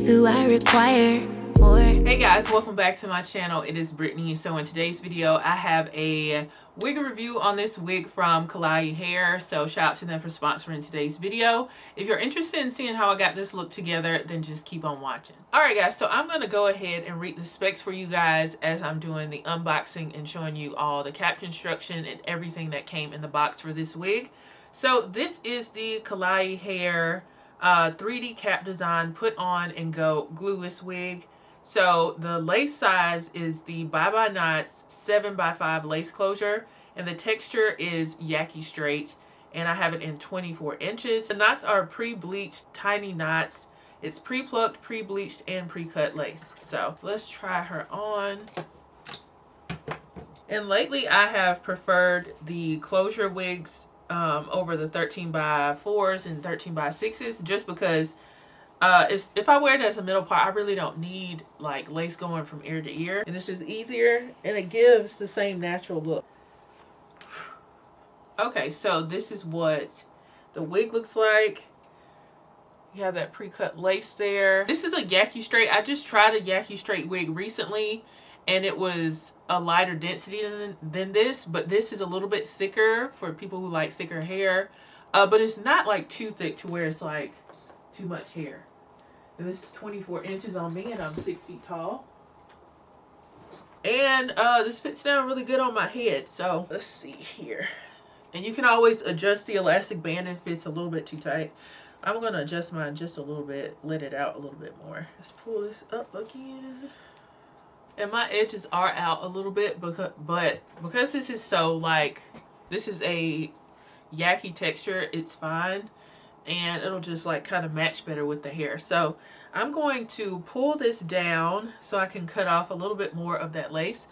used to, I require more. Hey guys, welcome back to my channel. It is Brittany. So in today's video, I have a wig review on this wig from Klaiyi hair. So shout out to them for sponsoring today's video. If you're interested in seeing how I got this look together, then just keep on watching. Alright guys, so I'm going to go ahead and read the specs for you guys as I'm doing the unboxing and showing you all the cap construction and everything that came in the box for this wig. So this is the Klaiyi hair 3D cap design put on and go glueless wig. So the lace size is the Bye Knots 7x5 lace closure, and the texture is Yaki straight, and I have it in 24 inches. The knots are pre-bleached tiny knots. It's pre-plucked, pre-bleached, and pre-cut lace. So let's try her on. And lately I have preferred the closure wigs over the 13x4s and 13x6s, just because if I wear it as a middle part, I really don't need like lace going from ear to ear, and it's just easier and it gives the same natural look. Okay, so this is what the wig looks like. You have that pre-cut lace there. This is a Yaki straight. I just tried a Yaki straight wig recently and it was a lighter density than this, but this is a little bit thicker for people who like thicker hair, but it's not like too thick to where it's like too much hair. And this is 24 inches on me, and I'm 6 feet tall. And this fits down really good on my head. So let's see here. And you can always adjust the elastic band if it's a little bit too tight. I'm going to adjust mine just a little bit, let it out a little bit more. Let's pull this up again. And my edges are out a little bit, because this is so like, this is a Yaki texture, it's fine. And it'll just like kind of match better with the hair. So I'm going to pull this down so I can cut off a little bit more of that lace.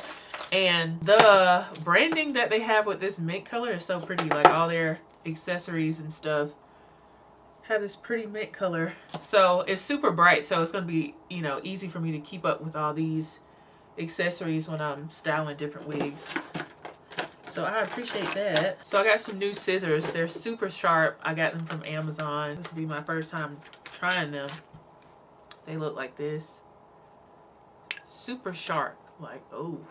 And the branding that they have with this mint color is so pretty. Like all their accessories and stuff have this pretty mint color. So it's super bright, so it's going to be, you know, easy for me to keep up with all these accessories when I'm styling different wigs. So I appreciate that. So I got some new scissors. They're super sharp. I got them from Amazon. This will be my first time trying them. They look like this. Super sharp. Like, oh.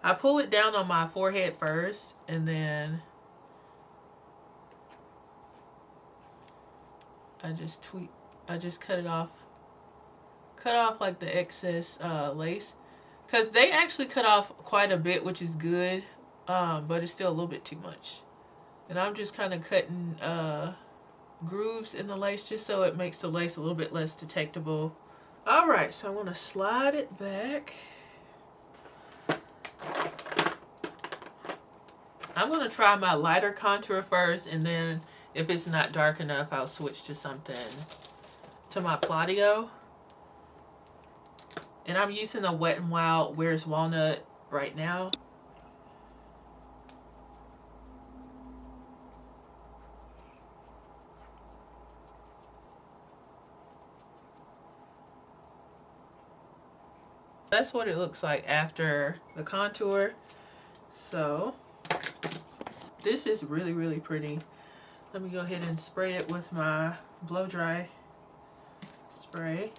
I pull it down on my forehead first, and then I just cut it off. Cut off like the excess lace. Because they actually cut off quite a bit, which is good, but it's still a little bit too much. And I'm just kind of cutting grooves in the lace just so it makes the lace a little bit less detectable. Alright, so I'm going to slide it back. I'm going to try my lighter contour first, and then if it's not dark enough, I'll switch to something, to my Plotio. And I'm using the Wet n Wild Where's Walnut right now. That's what it looks like after the contour. So this is really, really pretty. Let me go ahead and spray it with my blow dry spray.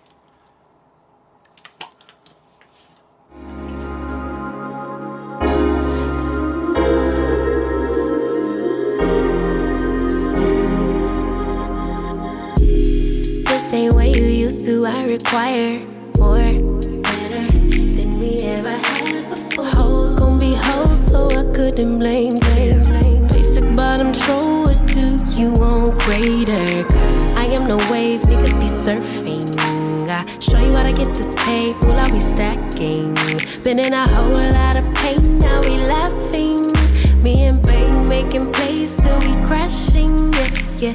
Same way you used to, I require more. Better than we ever had before. Hoes gon' be hoes, so I couldn't blame. Basic bottom troll, what do you want greater? I am no wave, niggas be surfing. I show you how to get this pay, will I be stacking? Been in a whole lot of pain, now we laughing. Me and Bang making plays till we crashing. Yeah.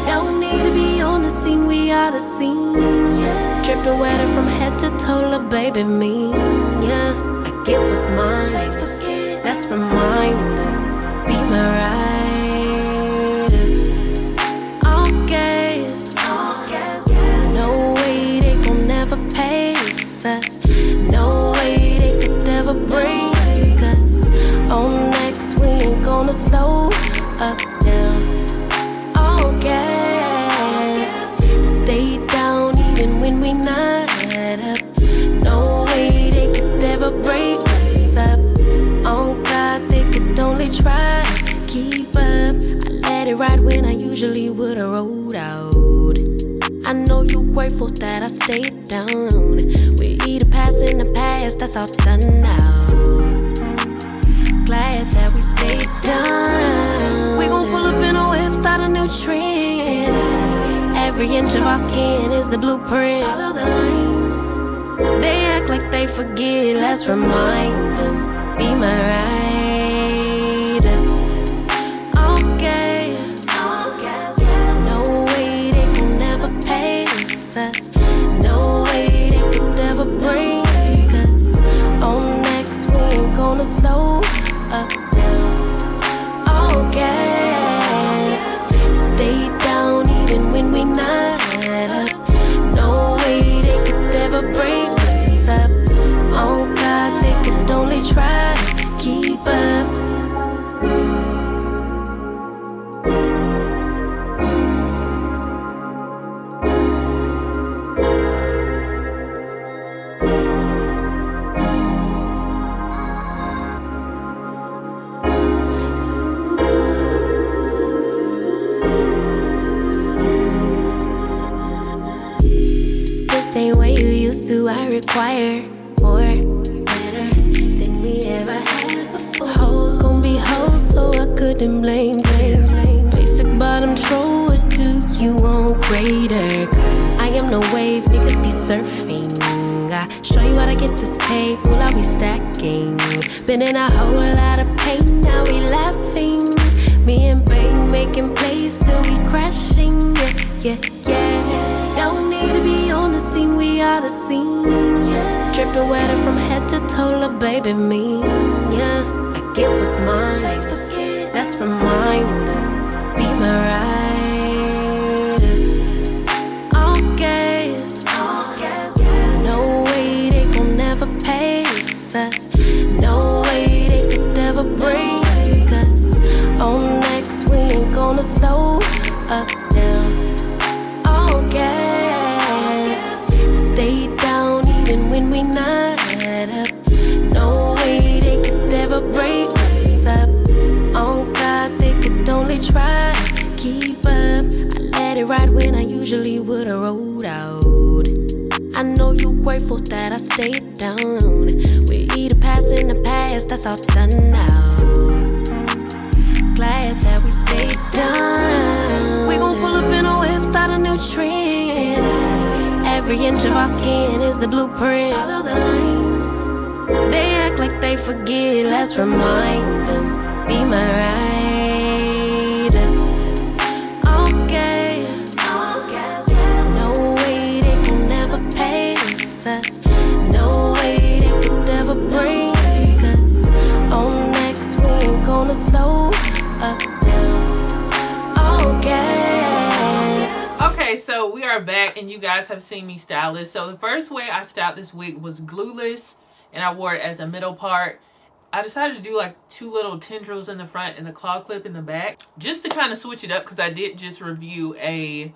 Don't need to be on the scene, we are the scene. Dripping wetter from head to toe, la baby me. Yeah, I get what's mine. Let's remind them, be my ride. All gas. No way they gon' never pace us. No way they could ever break us. On next, we ain't gonna slow up now. All gas. keep up. I let it ride when I usually would've rolled out. I know you grateful that I stayed down. We the past in the past, that's all done now. Glad that we stayed down. We gon' pull up in a whip, start a new trend. Every inch of our skin is the blueprint. Follow the lines. They act like they forget, let's remind them. Be my rider. All gas, no way they gon' never pace us. No way they could ever break us. On next, we ain't gonna slow up now. All gas, stay down even when we not up. No way they could ever break us up. Oh God, they could only try to keep up. This ain't what you used to, I require more, better than we ever had before. Hoes gon' be hoes, so I couldn't blame. Basic bottom troll, what do you want greater? I am no wave, niggas be surfing. I show you how to get this pay, will I be stacking? Been in a whole lot of pain, now we laughing. Me and Bang making plays till we crashing. Yeah. Don't need to be on the scene, we are the scene. Yeah. Dripping wetter from head to toe, la baby me. Yeah, I get what's mine. Let's remind them. Be my rider. All gas, no way they gon' never pace us. No way they could ever break us. On next, we ain't gonna slow up now. All gas, stay down even when we not up. No way they could ever break us up. Oh God, they could only try to keep up. I let it ride when I usually would've rolled out. I know you grateful that I stayed down. We the past in the past, that's all done now. Glad that we stayed down. We gon' pull up in a whip, start a new trend. Every inch of our skin is the blueprint. Follow the lines. They act like they forget, let's remind them. Be my rider. All gas, no way they gon' never pace us. No way they could ever break us. On next, we ain't gonna slow up now. All gas. Okay, so we are back and you guys have seen me style this. So the first way I styled this wig was glueless and I wore it as a middle part. I decided to do like two little tendrils in the front and the claw clip in the back just to kind of switch it up because I did just review a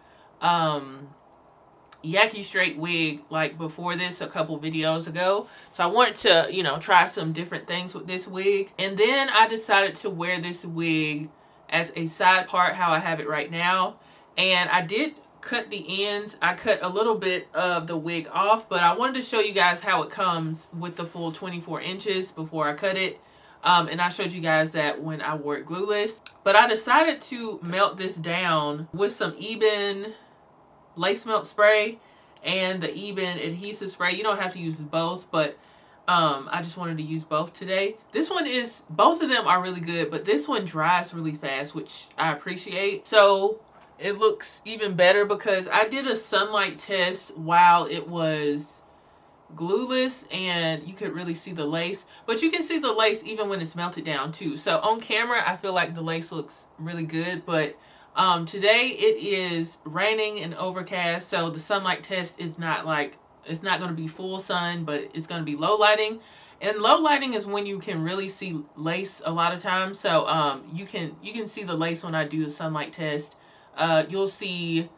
Yaki straight wig like before this a couple videos ago. So I wanted to, you know, try some different things with this wig. And then I decided to wear this wig as a side part how I have it right now. And I did cut the ends. I cut a little bit of the wig off, but I wanted to show you guys how it comes with the full 24 inches before I cut it. And I showed you guys that when I wore it glueless. But I decided to melt this down with some Eben lace melt spray and the Eben adhesive spray. You don't have to use both, but I just wanted to use both today. This one is, both of them are really good, but this one dries really fast, which I appreciate. So it looks even better because I did a sunlight test while it was glueless and you could really see the lace, but you can see the lace even when it's melted down too. So on camera I feel like the lace looks really good, but today it is raining and overcast, so the sunlight test is not like, it's not going to be full sun, but it's going to be low lighting. And low lighting is when you can really see lace a lot of times. So you can see the lace when I do the sunlight test. You'll see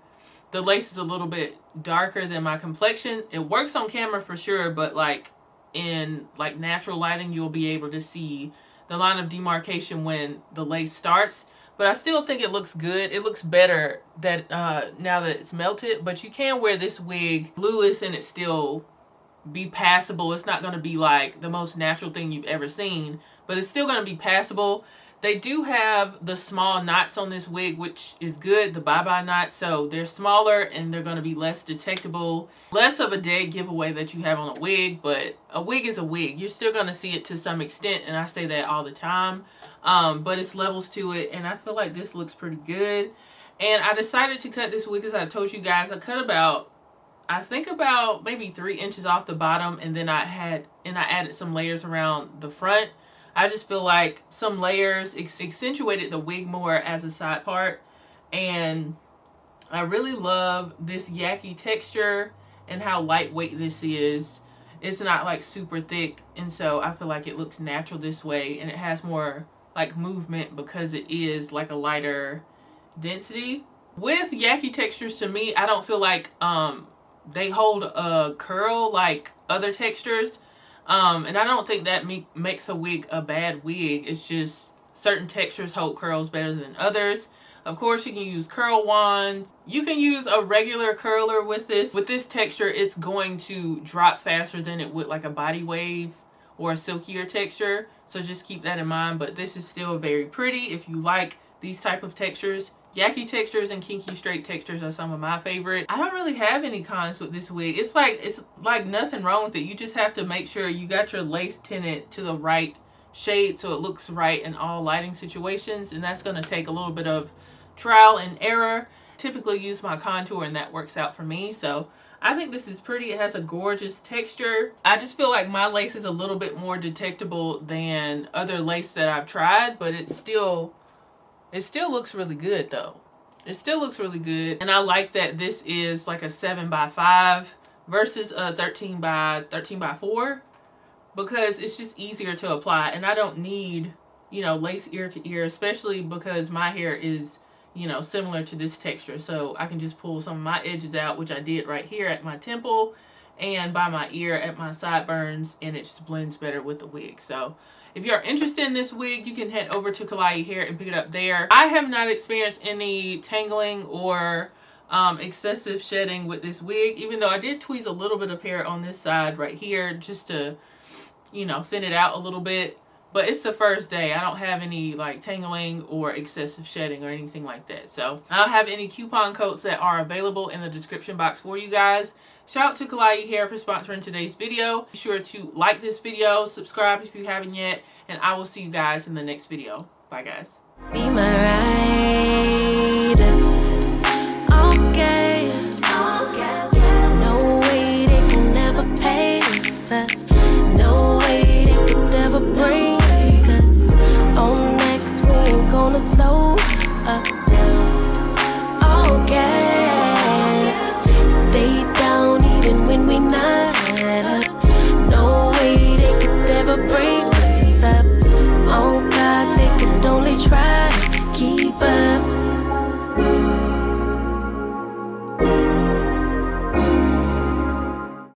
the lace is a little bit darker than my complexion. It works on camera for sure, but like in like natural lighting, you'll be able to see the line of demarcation when the lace starts. But I still think it looks good. It looks better that now that it's melted. But you can wear this wig glueless and it still be passable. It's not going to be like the most natural thing you've ever seen, but it's still going to be passable. They do have the small knots on this wig, which is good, the bye-bye knots. So they're smaller and they're going to be less detectable. Less of a dead giveaway that you have on a wig, but a wig is a wig. You're still going to see it to some extent, and I say that all the time. But it's levels to it, and I feel like this looks pretty good. And I decided to cut this wig, as I told you guys. I cut about, I think about maybe 3 inches off the bottom, and then I added some layers around the front. I just feel like some layers accentuated the wig more as a side part. And I really love this Yaki texture and how lightweight this is. It's not like super thick, and so I feel like it looks natural this way, and it has more like movement because it is like a lighter density. With Yaki textures, to me, I don't feel like they hold a curl like other textures. And I don't think that makes a wig a bad wig. It's just certain textures hold curls better than others. Of course, you can use curl wands. You can use a regular curler with this. With this texture, it's going to drop faster than it would like a body wave or a silkier texture. So just keep that in mind. But this is still very pretty if you like these type of textures. Yaki textures and kinky straight textures are some of my favorite. I don't really have any cons with this wig. It's like nothing wrong with it. You just have to make sure you got your lace tinted to the right shade so it looks right in all lighting situations, and that's going to take a little bit of trial and error. Typically use my contour and that works out for me. So I think this is pretty. It has a gorgeous texture. I just feel like my lace is a little bit more detectable than other lace that I've tried, but it still looks really good though. It still looks really good. And I like that this is like a 7x5 versus a 13x4 because it's just easier to apply. And I don't need, you know, lace ear to ear, especially because my hair is, you know, similar to this texture. So I can just pull some of my edges out, which I did right here at my temple and by my ear at my sideburns, and it just blends better with the wig. So if you're interested in this wig, you can head over to Klaiyi Hair and pick it up there. I have not experienced any tangling or excessive shedding with this wig, even though I did tweeze a little bit of hair on this side right here just to, you know, thin it out a little bit. But it's the first day. I don't have any like tangling or excessive shedding or anything like that. So I'll have any coupon codes that are available in the description box for you guys. Shout out to Klaiyi Hair for sponsoring today's video. Be sure to like this video, subscribe if you haven't yet, and I will see you guys in the next video. Bye guys. Be my ride.